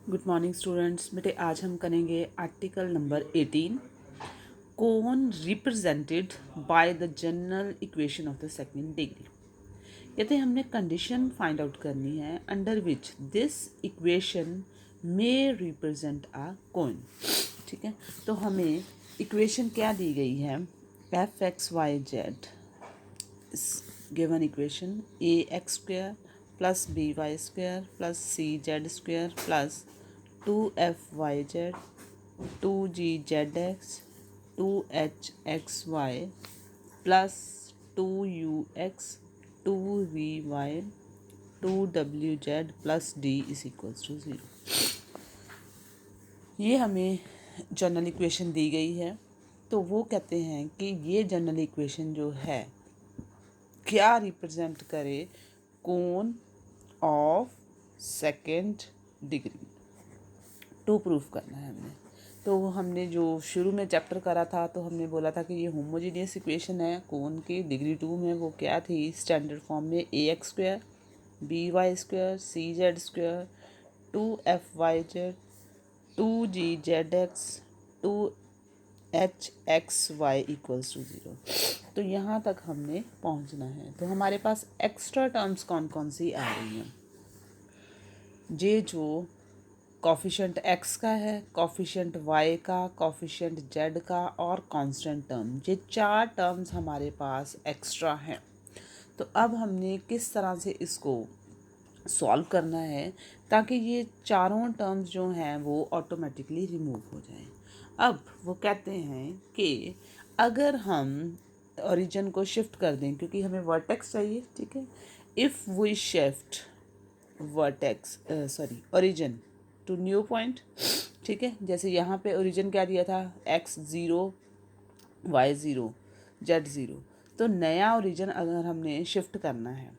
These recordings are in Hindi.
Good morning students. बेटे आज हम करेंगे article number 18, cone represented by the general equation of the second degree. कहते हमने कंडीशन फाइंड आउट करनी है under which this equation may represent a cone. ठीक है, तो हमें इक्वेशन क्या दी गई है, F X Y Z given equation ax square plus by square plus cz square plus 2fyz 2gzx 2hxy plus 2ux 2vy 2wz plus d is equals to 0। ये हमें जनरल इक्वेशन दी गई है। तो वो कहते हैं कि ये जनरल इक्वेशन जो है क्या रिप्रेजेंट करे, cone of second degree. To proof करना है हमने। तो हमने जो शुरू में चैप्टर करा था तो हमने बोला था कि ये होमोजीनियस इक्वेशन है कोन की डिग्री 2 में। वो क्या थी, स्टैंडर्ड फॉर्म में A X square B Y square C Z square 2f(y)z 2g(z)x 2h(x)y equals to 0। तो यहाँ तक हमने पहुँचना है। तो हमारे पास एक्स्ट्रा टर्म्स कौन कौन सी आ रही हैं, ये जो कॉफिशेंट x का है, कॉफिशेंट y का, कॉफिशेंट z का और कांस्टेंट टर्म, ये 4 टर्म्स हमारे पास एक्स्ट्रा हैं। तो अब हमने किस तरह से इसको सॉल्व करना है ताकि ये चारों टर्म्स जो हैं वो ऑटोमेटिकली रिमूव हो जाएं। अब वो कहते हैं कि अगर हम ओरिजिन को शिफ्ट कर दें, क्योंकि हमें वर्टेक्स चाहिए, ठीक है, if we shift vertex origin to new point, ठीक है, जैसे यहाँ पे ओरिजिन क्या दिया था, x0 y0 z0। तो नया ओरिजिन अगर हमने शिफ्ट करना है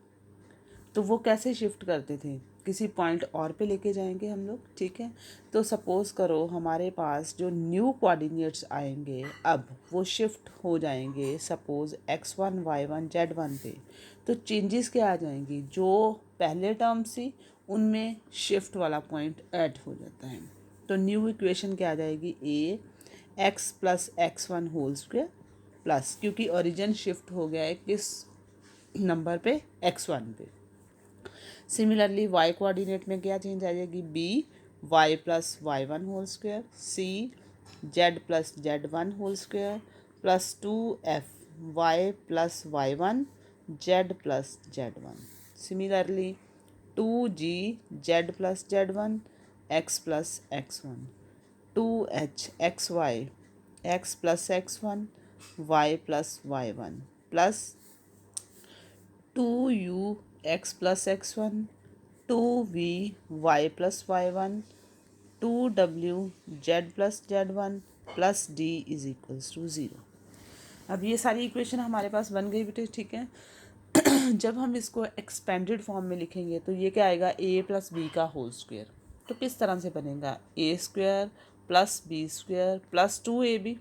तो वो कैसे शिफ्ट करते थे, किसी पॉइंट और पे लेके जाएंगे हम लोग, ठीक है। तो सपोज़ करो हमारे पास जो न्यू कोऑर्डिनेट्स आएंगे अब वो शिफ्ट हो जाएंगे सपोज़ x1 y1 z1 पे। तो चेंजेस क्या आ जाएंगी, जो पहले टर्म थी उनमें शिफ्ट वाला पॉइंट ऐड हो जाता है। तो न्यू इक्वेशन क्या आ जाएगी, A X plus x1 whole square plus, क्योंकि ओरिजिन शिफ्ट हो गया है किस नंबर पे, x1 पे। सिमिलरली y कोऑर्डिनेट में क्या चेंज आ जाएगी, b y plus y1 whole square C z plus z1 whole square plus 2f y plus y1 z plus z1। Similarly 2g z plus z1 x plus x1 2h xy x plus x1 y plus y1 plus 2u x plus x1 2v y plus y1 2w z plus z1 plus d is equals to 0। अब ये सारी इक्वेशन हमारे पास बन गई बेटे, ठीक है। जब हम इसको एक्सपेंडेड फॉर्म में लिखेंगे तो ये क्या आएगा, a प्लस बी का होल स्क्वायर। तो किस तरह से बनेगा, a square plus b square plus 2ab,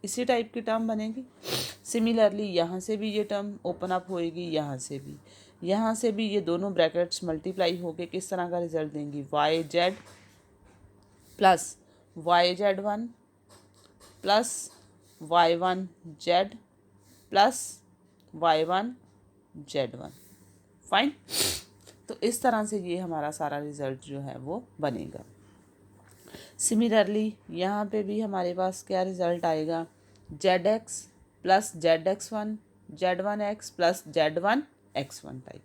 इसी टाइप की टर्म बनेगी। सिमिलरली यहाँ से भी ये टर्म ओपन अप होएगी, यहाँ से भी ये दोनों ब्रैकेट्स मल्टीप्लाई होके किस तरह का रिजल्ट देंगी, y z plus YZ1 plus Y1 z plus Y1 Z1। Fine. तो इस तरह से ये हमारा सारा रिजल्ट जो है वो बनेगा। सिमिलरली यहाँ पे भी हमारे पास क्या रिज़ल्ट आएगा, ZX plus ZX1 Z1X plus Z1X1 type.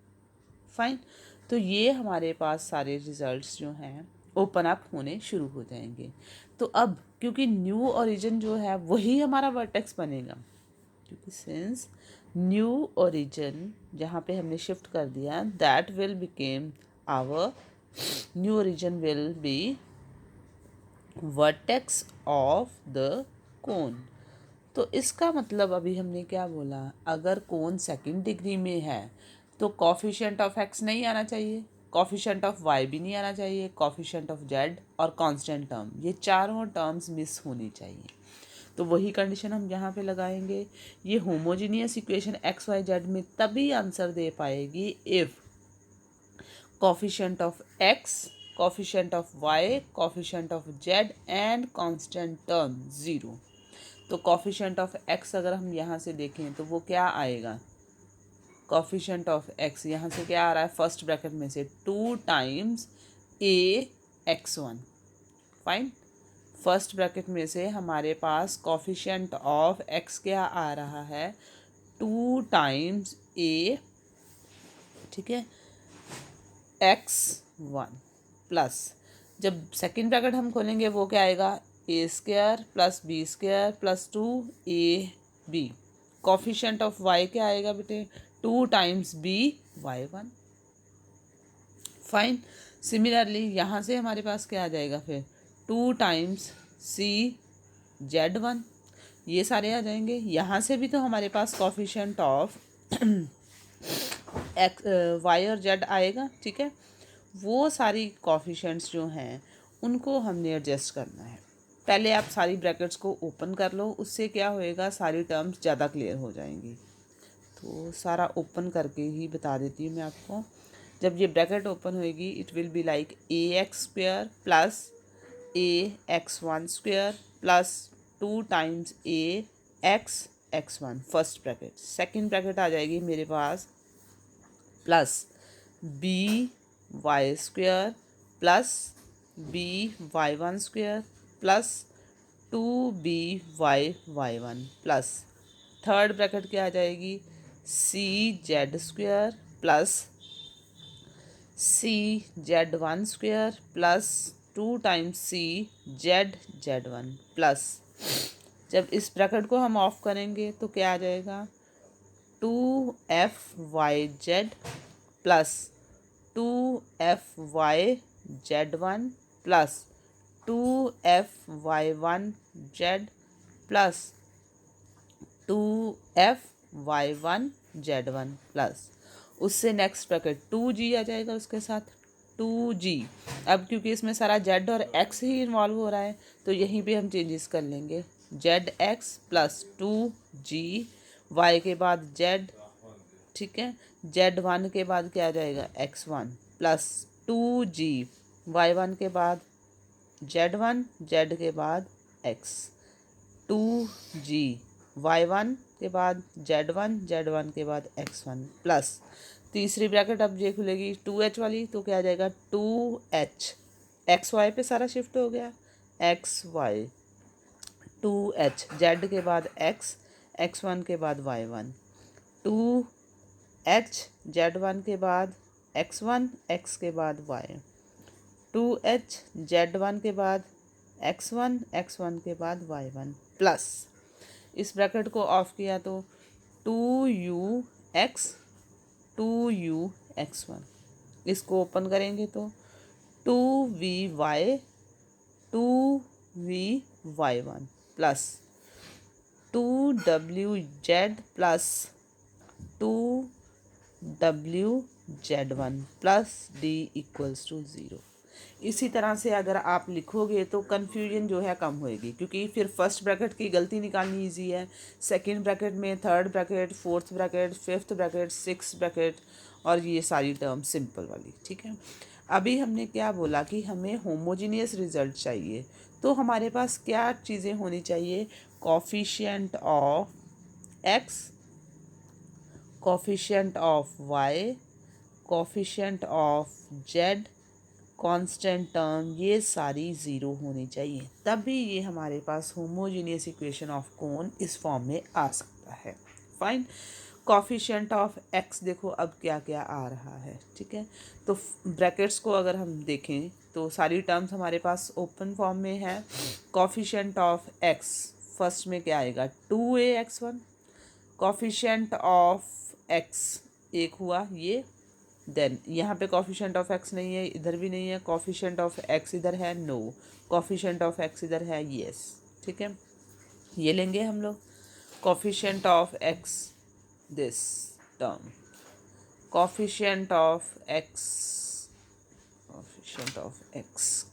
Fine. तो ये हमारे पास सारे रिजल्ट्स जो हैं ओपन अप होने शुरू हो जाएंगे। तो अब क्योंकि न्यू ओरिजिन जो है वही हमारा वर्टेक्स बनेगा, क्योंकि सिंस न्यू ओरिजिन जहाँ पे हमने शिफ्ट कर दिया that will became our new origin will be vertex of the cone. तो इसका मतलब अभी हमने क्या बोला, अगर कोन सेकंड डिग्री में है तो कॉफिशिएंट ऑफ x नहीं आना चाहिए, कॉफिशिएंट ऑफ y भी नहीं आना चाहिए, कॉफिशिएंट ऑफ z और कांस्टेंट टर्म, ये चारों टर्म्स मिस होनी चाहिए। तो वही कंडीशन हम यहाँ पे लगाएंगे। ये homogeneous equation x Y z में तभी आंसर दे पाएगी if coefficient of x coefficient of y, coefficient of z and constant term 0। तो कोफिशिएंट ऑफ x अगर हम यहाँ से देखें तो वो क्या आएगा, कोफिशिएंट ऑफ x यहाँ से क्या आ रहा है, फर्स्ट ब्रैकेट में से 2 times ax1। Fine, first bracket में से हमारे पास कोफिशिएंट ऑफ x क्या आ रहा है, 2 टाइम्स a, ठीक है, x1 प्लस, जब सेकेंड ब्रैकेट हम खोलेंगे वो क्या आएगा, a square plus b square plus 2ab। Coefficient of y क्या आएगा बेटे, 2 times b y1। Fine, similarly यहाँ से हमारे पास क्या आ जाएगा फिर, 2 टाइम्स c z1, ये सारे आ जाएंगे। यहाँ से भी तो हमारे पास कोफिशिएंट ऑफ एक्स वाई और जेड आएगा, ठीक है। वो सारी कोफिशिएंट्स जो हैं उनको हमने एडजस्ट करना है। पहले आप सारी ब्रैकेट्स को ओपन कर लो, उससे क्या होएगा, सारी टर्म्स ज़्यादा क्लियर हो जाएंगी। तो सारा ओपन करके ही बता देती हूँ मैं आपको। जब ये ब्रैकेट ओपन होएगी it will be like A X square plus ax1 square plus 2 times ax1 first bracket. Second bracket आ जाएगी मेरे पास plus B Y square plus B Y one square plus 2b y1 plus third bracket क्या आ जाएगी, C Z square plus C z1 square plus 2 times C z1 plus, जब इस ब्रैकेट को हम ऑफ करेंगे तो क्या आ जाएगा, 2f(y)z plus 2f(y)z1 plus 2f(y)1z plus 2f(y)1z1 plus, उससे नेक्स्ट ब्रैकेट 2g आ जाएगा उसके साथ 2g। अब क्योंकि इसमें सारा z और x ही इन्वॉल्व हो रहा है तो यहीं पे हम चेंजेस कर लेंगे, zx प्लस 2g, y के बाद z, ठीक है, z1 के बाद क्या आ जाएगा x1 प्लस 2g, y1 के बाद z1, z के बाद x, 2g, y1 के बाद z1, z1 के बाद x1 प्लस तीसरी ब्रैकेट अब ये खुलेगी 2h वाली, तो क्या आ जाएगा 2h, xy पे सारा शिफ्ट हो गया, xy 2h, z के बाद x, x1 के बाद y1, 2h z1 के बाद x1, x के बाद y, 2h z1 के बाद x1, x1 के बाद y1 प्लस, इस ब्रैकेट को ऑफ किया तो 2ux 2ux1, इसको ओपन करेंगे तो 2vy 2vy1 plus 2wz plus 2wz1 plus d equals to 0। इसी तरह से अगर आप लिखोगे तो कन्फ्यूजन जो है कम होएगी, क्योंकि फिर फर्स्ट ब्रैकेट की गलती निकालनी इजी है, सेकंड ब्रैकेट में third bracket, fourth bracket, fifth bracket, six bracket और ये सारी टर्म सिंपल वाली, ठीक है। अभी हमने क्या बोला कि हमें होमोजीनियस रिजल्ट चाहिए, तो हमारे पास क्या चीज़ें होनी चाहिए, coefficient of x, coefficient of y, coefficient of z, constant term, ये सारी ज़ीरो होनी चाहिए, तभी ये हमारे पास होमोजीनियस इक्वेशन ऑफ कोन इस फॉर्म में आ सकता है। फाइन, कोफिशिएंट ऑफ x देखो अब क्या क्या आ रहा है, ठीक है। तो ब्रैकेट्स को अगर हम देखें तो सारी टर्म्स हमारे पास ओपन फॉर्म में है। कोफिशिएंट ऑफ x फर्स्ट में क्या आएगा 2ax1, कोफिशिएंट ऑफ x एक हुआ ये, देन यहाँ पे कोफिशिएंट ऑफ x नहीं है, इधर भी नहीं है, कोफिशिएंट ऑफ x इधर है नो, कोफिशिएंट ऑफ x इधर है येस, ठीक है। ये लेंगे हम लोग coefficient of x this term, coefficient of x, coefficient of x,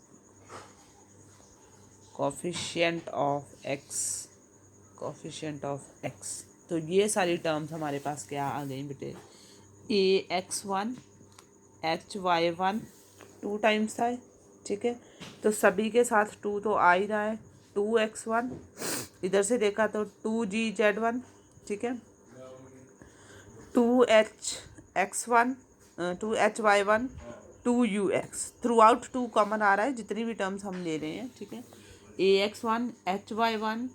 coefficient of x, coefficient of x, तो ये सारी टर्म्स हमारे पास क्या आ गई बेटे, ax1 hy1 2 टाइम्स था ठीक है। तो सभी के साथ 2 तो आ ही रहा है, 2x1, इधर से देखा तो 2gz1, ठीक है, 2hx1, 2hy1, 2ux, through out 2 common आ रहा है जितनी भी टर्म्स हम ले रहे हैं, ठीक है। ax1 hy1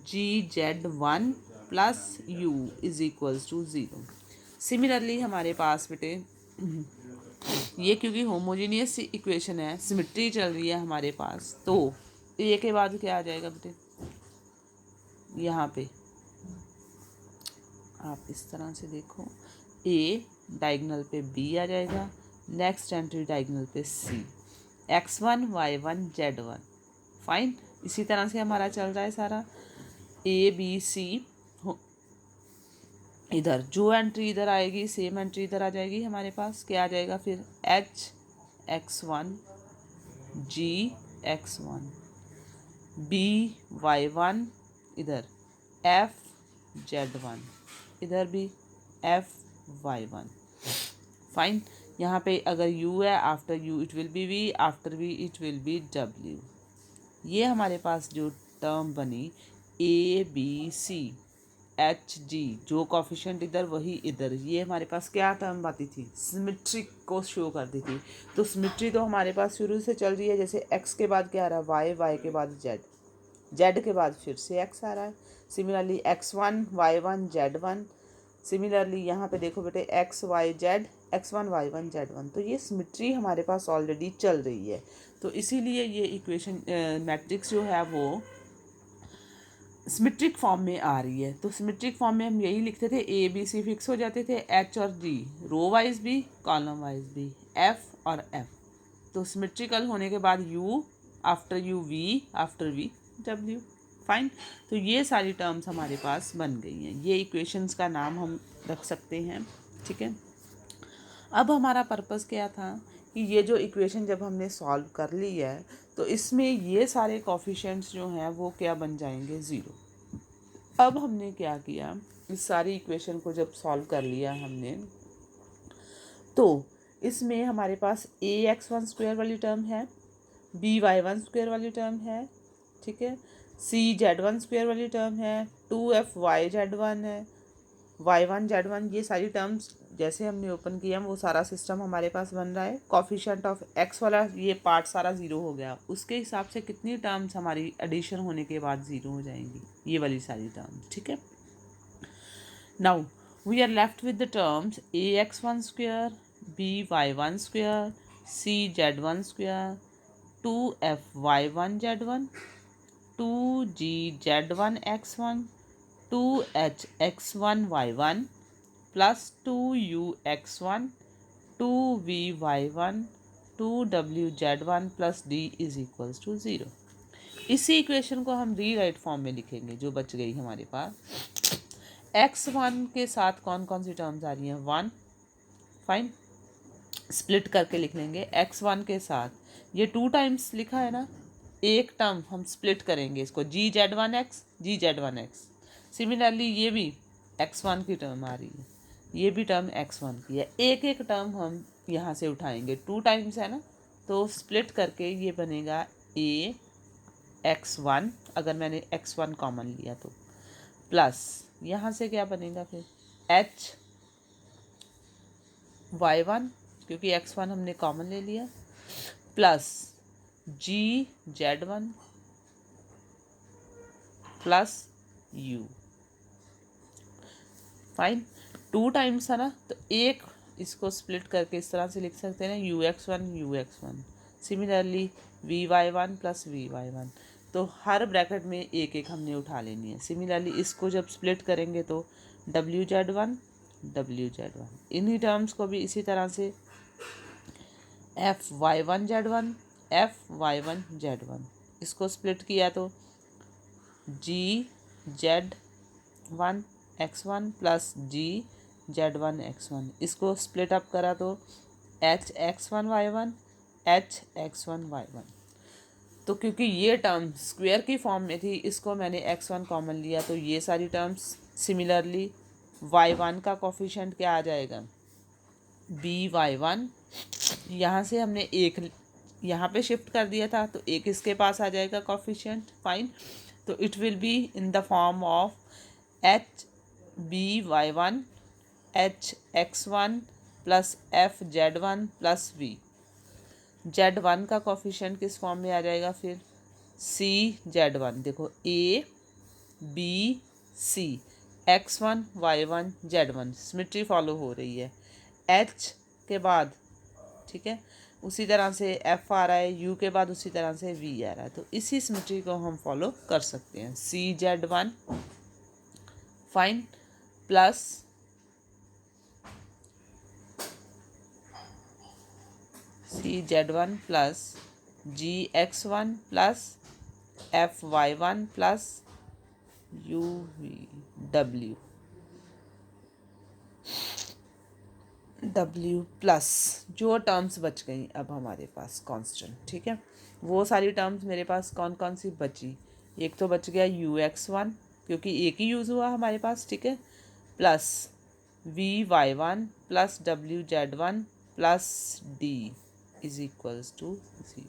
gz1 plus u is equals to 0। Similarly हमारे पास बेटे ये क्योंकि होमोजीनियस इक्वेशन है, सिमिट्री चल रही है हमारे पास, तो ए के बाद क्या आ जाएगा बेटे, यहाँ पे आप इस तरह से देखो, ए डायगोनल पे बी आ जाएगा, नेक्स्ट एंट्री डायगोनल पे सी, x1 y1 z1, फाइन। इसी तरह से हमारा चल रहा है सारा, ए बी सी, इधर जो एंट्री इधर आएगी सेम एंट्री इधर आ जाएगी, हमारे पास क्या आ जाएगा फिर, hx1 gx1 by1, इधर fz1, इधर भी fy1, फाइन। यहाँ पे अगर u है, after u it will B v, after v it will B w। ये हमारे पास जो टर्म बनी a b c H G, जो कॉफिशेंट इधर वही इधर, ये हमारे पास क्या टर्म आती थी, सिमेट्री को शो करती थी। तो सिमेट्री तो हमारे पास शुरू से चल रही है, जैसे x के बाद क्या आ रहा है y, y के बाद z, z के बाद फिर से x आ रहा है। Similarly x1 y1 z1, similarly यहाँ पे देखो बेटे x y z, x1 y1 z1, तो ये सिमेट्री हमारे पास ऑलरेडी चल रही है। तो इसीलिए ये इक्वेशन मैट्रिक्स जो है वो सिमेट्रिक फॉर्म में आ रही है। तो सिमेट्रिक फॉर्म में हम यही लिखते थे, ए बी सी फिक्स हो जाते थे, एच और जी रो वाइज भी कॉलम वाइज भी, एफ और एफ। तो सिमेट्रिकल होने के बाद u, after u v, after v डब्ल्यू, फाइन। तो ये सारी टर्म्स हमारे पास बन गई हैं, ये इक्वेशंस का नाम हम रख सकते हैं, ठीक है। अब हमारा पर्पस क्या था कि ये जो इक्वेशन जब हमने सॉल्व कर ली है तो इसमें ये सारे कॉफिशिएंट्स जो हैं वो क्या बन जाएंगे, 0। अब हमने क्या किया, इस सारी इक्वेशन को जब सॉल्व कर लिया हमने, तो इसमें हमारे पास ax1 स्क्वायर वाली टर्म है, by1 स्क्वायर वाली टर्म है, ठीक है, cz1 स्क्वायर वाली टर्म है, 2fyz1 है, y1 z1, ये सारी टर्म्स जैसे हमने ओपन किया वो सारा सिस्टम हमारे पास बन रहा है। कॉफिशिएंट ऑफ x वाला ये पार्ट सारा 0 हो गया, उसके हिसाब से कितनी टर्म्स हमारी एडिशन होने के बाद 0 हो जाएंगी, ये वाली सारी टर्म्स, ठीक है। Now we are left with the terms ax1 square, by1 square, cz1 square, 2fy1 z1, 2gz1 x1, 2hx1 y1 plus 2ux1, 2vy1, 2wz1 plus d is equals to 0। इसी इक्वेशन को हम रीराइट फॉर्म में लिखेंगे जो बच गई हमारे पास। x1 के साथ कौन कौन सी टर्म्स आ रही हैं, 1, फाइन, स्प्लिट करके लिख लेंगे। x1 के साथ ये 2 टाइम्स लिखा है ना, एक टर्म हम स्प्लिट करेंगे इसको, gz1x gz1x। सिमिलरली ये भी x1 की टर्म आ रही है, ये भी टर्म x1 की है, एक एक टर्म हम यहाँ से उठाएंगे, 2 टाइम्स है ना, तो स्प्लिट करके ये बनेगा a x1, अगर मैंने x1 कॉमन लिया तो, प्लस यहाँ से क्या बनेगा फिर h y1, क्योंकि x1 हमने कॉमन ले लिया, plus g z1 plus u, fine. 2 times है ना, तो एक इसको स्प्लिट करके इस तरह से लिख सकते हैं ux1 similarly vy1 plus vy1, तो हर ब्रैकेट में एक एक हमने उठा लेनी है। सिमिलरली इसको जब स्प्लिट करेंगे तो wz1 इन्हीं टर्म्स को भी इसी तरह से fy1 z1 इसको स्प्लिट किया तो gz1 x1 plus gz1 x1, इसको स्प्लिट अप करा तो hx1 y1 तो क्योंकि ये टर्म स्क्वायर की फॉर्म में थी, इसको मैंने x1 कॉमन लिया तो ये सारी टर्म्स। सिमिलरली y1 का कोफिशिएंट क्या आ जाएगा, by1, यहाँ से हमने एक यहाँ पे शिफ्ट कर दिया था, तो एक इसके पास आ जाएगा कॉफिशिएंट, फाइन। तो it will be in the form of h b Y one h x one plus f z one plus v. Z one का कॉफिशिएंट किस फॉर्म में आ जाएगा फिर, सी जेड वन, देखो a b c, x one y one z one, symmetry follow हो रही है। एच के बाद, ठीक है, उसी तरह से एफ आ रहा है, यू के बाद उसी तरह से वी आ रहा है, तो इसी सिमेट्री को हम फॉलो कर सकते हैं। C Z one, fine, plus C Z one plus G X one plus F Y one plus U V W W plus जो टर्म्स बच गई अब हमारे पास कांस्टेंट, ठीक है। वो सारी टर्म्स मेरे पास कौन कौन सी बची, एक तो बच गया यू एक्स वन क्योंकि एक ही यूज़ हुआ हमारे पास, ठीक है, plus v Y one plus डब्ल्यू Z one plus D is equals to 0।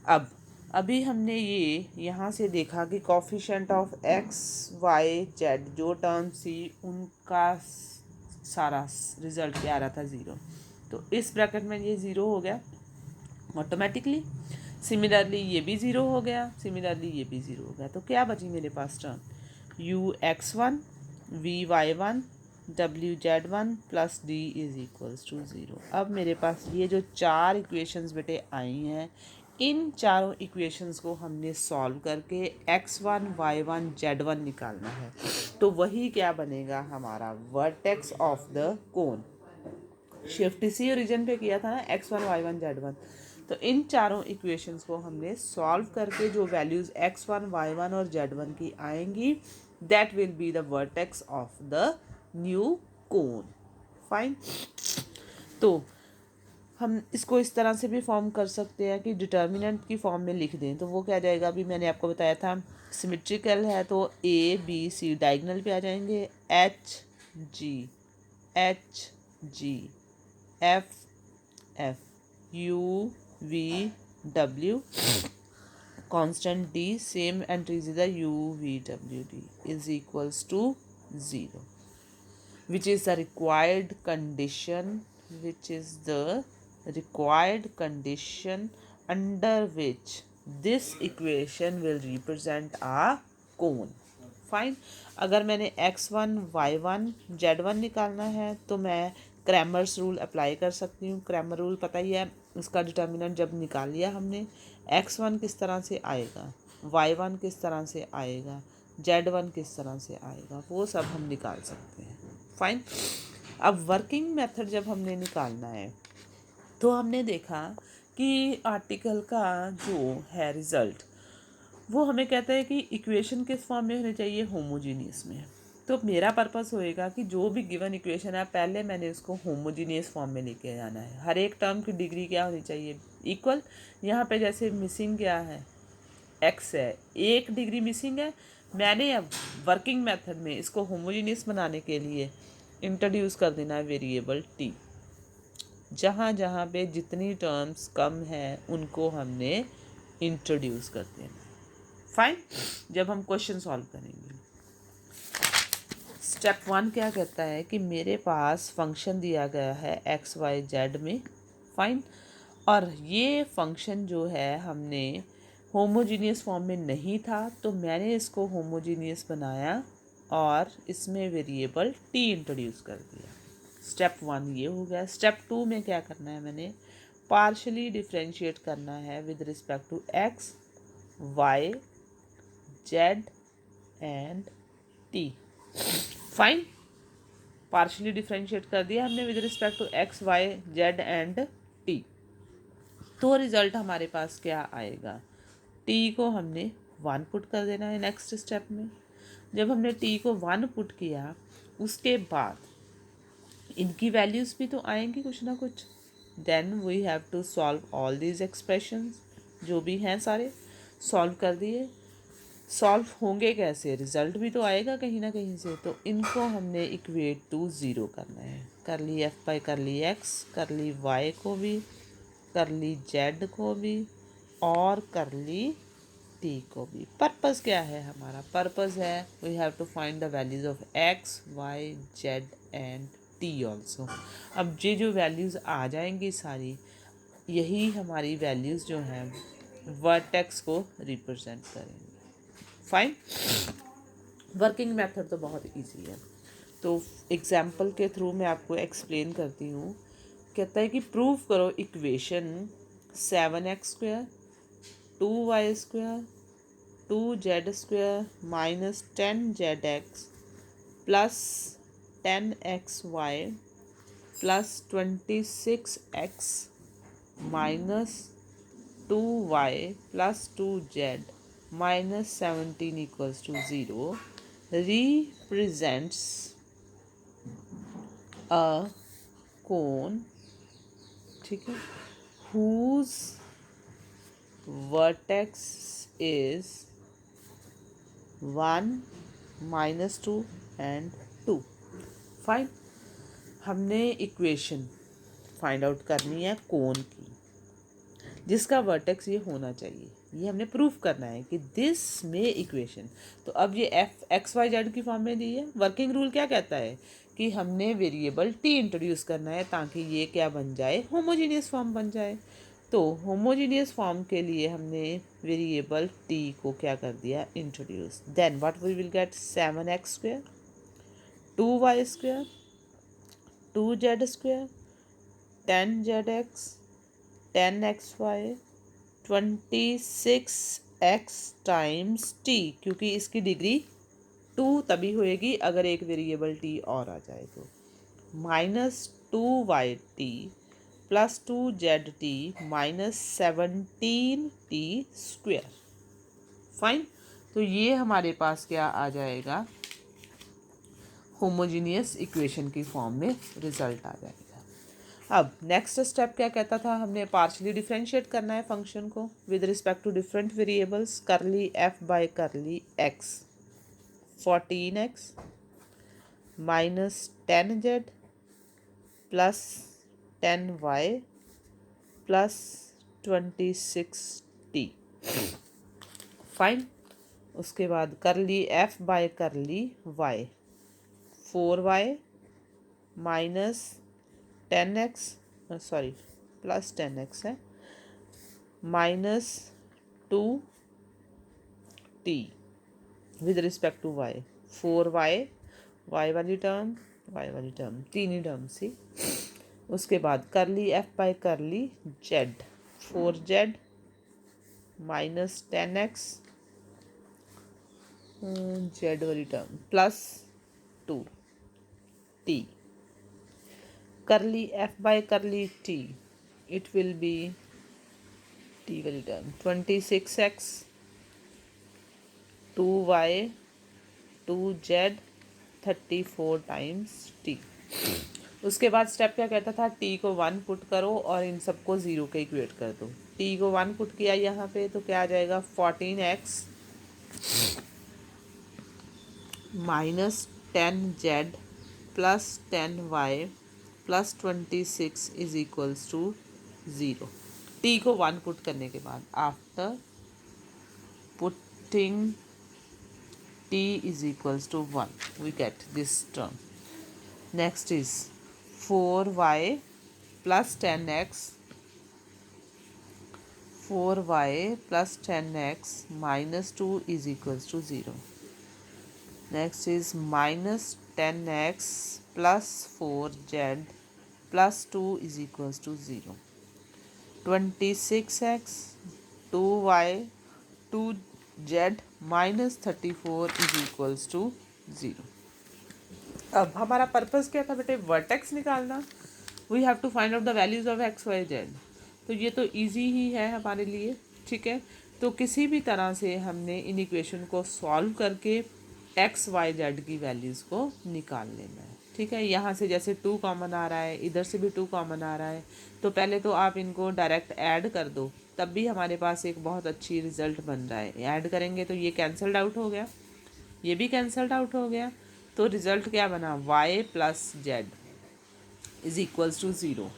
अब अभी हमने ये यहाँ से देखा कि coefficient of x Y z जो टर्म सी उनका सारा रिजल्ट क्या आ रहा था, 0। तो इस ब्रैकेट में ये 0 हो गया ऑटोमेटिकली। सिमिलरली ये भी 0 हो गया, सिमिलरली ये भी 0 हो गया। तो क्या बची मेरे पास term, U X one V Y one W Z one plus D is equals to 0। अब मेरे पास ये जो चार इक्वेशंस बेटे आई हैं, इन चारों इक्वेशंस को हमने सॉल्व करके x one y one z one निकालना है। तो वही क्या बनेगा हमारा vertex of the cone. Shift इसी ओरिजिन पे किया था ना, x one y one z one. तो इन चारों इक्वेशंस को हमने सॉल्व करके जो values x one y one और जेड वन की आएंगी, that will be the vertex of the new cone, fine. तो हम इसको इस तरह से भी फॉर्म कर सकते हैं कि डिटर्मिनेंट की फॉर्म में लिख दें, तो वो क्या जाएगा, अभी मैंने आपको बताया था सिमेट्रिकल है तो ए बी सी डायगोनल पे आ जाएंगे, H G F F U V W constant D same entries इधर U V W D is equals to 0, which is the required condition, which is the required condition under which this equation will represent a cone, fine. अगर मैंने x1 y1 z1 निकालना है तो मैं क्रैमर्स रूल अप्लाई कर सकती हूँ। क्रैमर रूल पता ही है, इसका डिटर्मिनेंट जब निकाल लिया हमने, x1 किस तरह से आएगा, y1 किस तरह से आएगा, z1 किस तरह से आएगा, वो सब हम निकाल सकते हैं, फाइन। अब वर्किंग मेथड जब हमने निकालना है तो हमने देखा कि आर्टिकल का जो है रिज़ल्ट वो हमें कहता है कि इक्वेशन किस फॉर्म में होनी चाहिए, होमोजीनियस में। तो मेरा पर्पस होएगा कि जो भी गिवन इक्वेशन है पहले मैंने उसको होमोजीनियस फॉर्म में लेके जाना है। हर एक टर्म की डिग्री क्या होनी चाहिए, इक्वल। यहाँ पे जैसे मिसिंग क्या है, एक्स है, एक डिग्री मिसिंग है। मैंने अब वर्किंग मेथड में इसको होमोजीनियस बनाने के लिए इंट्रोड्यूस कर देना है वेरिएबल टी। जहाँ जहाँ पे जितनी टर्म्स कम है उनको हमने इंट्रोड्यूस कर देना, फाइन। जब हम क्वेश्चन सॉल्व करेंगे, स्टेप 1 क्या कहता है कि मेरे पास फंक्शन दिया गया है एक्स वाई जेड में, फाइन। और ये फंक्शन जो है हमने होमोजीनियस फॉर्म में नहीं था, तो मैंने इसको होमोजीनियस बनाया और इसमें वेरिएबल टी इंट्रोड्यूस कर दिया। स्टेप 1 ये हो गया। स्टेप 2 में क्या करना है, मैंने पार्शली डिफ्रेंशिएट करना है with respect to x Y z and t, fine. Partially differentiate कर दिया हमने with respect to x Y z and t. तो रिज़ल्ट हमारे पास क्या आएगा, टी को हमने 1 पुट कर देना है नेक्स्ट स्टेप में। जब हमने टी को 1 पुट किया उसके बाद इनकी वैल्यूज़ भी तो आएंगी कुछ ना कुछ। Then we have to solve all these expressions, जो भी हैं सारे सॉल्व कर दिए। सॉल्व होंगे कैसे, रिज़ल्ट भी तो आएगा कहीं ना कहीं से, तो इनको हमने इक्वेट टू 0 करना है। कर ली एफ बाई कर ली एक्स, कर ली वाई को भी करली जेड को भी और करली टी को भी। पर्पस क्या है हमारा? पर्पस है we have to find the values of x Y z and t also. अब ये जो वैल्यूज़ आ जाएंगी सारी, यही हमारी वैल्यूज़ जो हैं वर्टेक्स को रिप्रेजेंट करेंगे। फाइन। वर्किंग मेथड तो बहुत इजी है, तो एग्जाम्पल के थ्रू मैं आपको एक्सप्लेन करती हूँ। कहता है कि प्रूव करो equation 7x² 2y² 2z² minus 10zx plus 10xy plus 26x minus 2y plus 2z minus 17 equals to 0 represents a cone, ठीक है, whose vertex is 1 -2 and 2। Fine. हमने इक्वेशन फाइंड आउट करनी है कोन की, जिसका वर्टेक्स ये होना चाहिए। ये हमने प्रूफ करना है कि दिस में इक्वेशन, तो अब ये एफ एक्स वाई जेड की फॉर्म में दी है। वर्किंग रूल क्या कहता है कि हमने वेरिएबल टी इंट्रोड्यूस करना है ताकि ये क्या बन जाए, होमोजीनियस फॉर्म बन जाए। तो होमोजीनियस फॉर्म के लिए हमने वेरिएबल टी को क्या कर दिया, introduce. Then what we will get 7x² 2y² 2z² 10zx 10xy 26x times t, क्योंकि इसकी डिग्री 2 तभी होएगी अगर एक वेरिएबल टी और आ जाए तो, minus 2y plus 2z minus 17t²। Fine. तो ये हमारे पास क्या आ जाएगा, होमोजीनियस इक्वेशन की फॉर्म में रिजल्ट आ जाएगा। अब नेक्स्ट स्टेप क्या कहता था, हमने पार्शली डिफरेंशिएट करना है फंक्शन को with respect to different variables. Curly F by curly X 14x minus 10z plus 10y plus 26t। Fine. उसके बाद curly F by curly Y 4y minus 10x sorry plus 10x है minus 2t with respect to y 4y y वाली टर्म तीन ही टर्म सी। उसके बाद curly F by curly Z 4z minus 10x Z वाली term plus 2t। Curly F by curly T it will B T वाली term 26x 2y 2z 34 times T. उसके बाद स्टेप क्या कहता था, टी को 1 पुट करो और इन सबको 0 के इक्वेट कर दो। टी को 1 पुट किया यहाँ पे तो क्या आ जाएगा, 14x minus 10z plus 10y plus 26 is equals to 0। T को 1 पुट करने के बाद after putting t is equals to 1 we get this term. Next is 4y plus 10x 4y plus 10x minus 2 is equals to 0. Next is minus 10x plus 4z plus 2 is equals to 0. 26x 2y 2z minus 34 is equals to 0। अब हमारा पर्पस क्या था बेटे, वर्टेक्स निकालना। We have to find out the values of x Y z. तो ये तो इजी ही है हमारे लिए, ठीक है। तो किसी भी तरह से हमने इन इक्वेशन को सॉल्व करके एक्स वाई जेड की वैल्यूज़ को निकाल लेना है, ठीक है। यहाँ से जैसे 2 कॉमन आ रहा है, इधर से भी 2 कॉमन आ रहा है, तो पहले तो आप इनको डायरेक्ट ऐड कर दो, तब भी हमारे पास एक बहुत अच्छी रिज़ल्ट बन रहा है। ऐड करेंगे तो ये कैंसल्ड आउट हो गया, ये भी कैंसल्ड आउट हो गया, तो रिज़ल्ट क्या बना, y plus Z is equals to 0।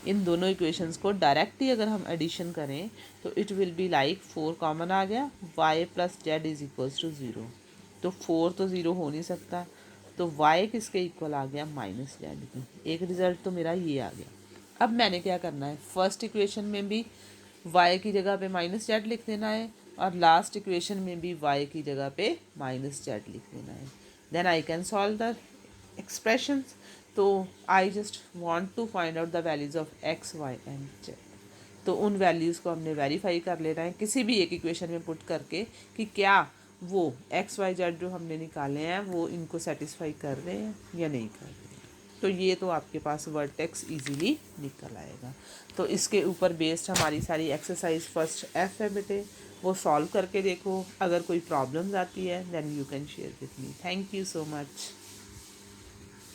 इन दोनों इक्वेशंस को डायरेक्टली अगर हम एडिशन करें तो it will be like 4 common आ गया, y plus Z is equals to 0। तो 4 तो 0 हो नहीं सकता, तो y किसके इक्वल आ गया, माइनस जेड की। एक रिजल्ट तो मेरा ये आ गया। अब मैंने क्या करना है, फर्स्ट इक्वेशन में भी y की जगह पे माइनस जेड लिख देना है और लास्ट इक्वेशन में भी y की जगह पे माइनस जेड लिख देना है। Then I can solve the expressions. तो I just want to find out the values of x, y and z। तो उन वैल्यूज़ को हमने वेरीफाई कर लेना है किसी भी एक इक्वेशन में पुट करके कि क्या वो x, y, z जो हमने निकाले हैं वो इनको सेटिस्फाई कर रहे हैं या नहीं कर रहे हैं। तो ये तो आपके पास वर्टेक्स इजीली निकल आएगा। तो इसके ऊपर बेस्ड हमारी सारी एक्सरसाइज फर्स्ट एफ है बेटे, वो सॉल्व करके देखो। अगर कोई प्रॉब्लम्स आती है then you can share with me. Thank you so much.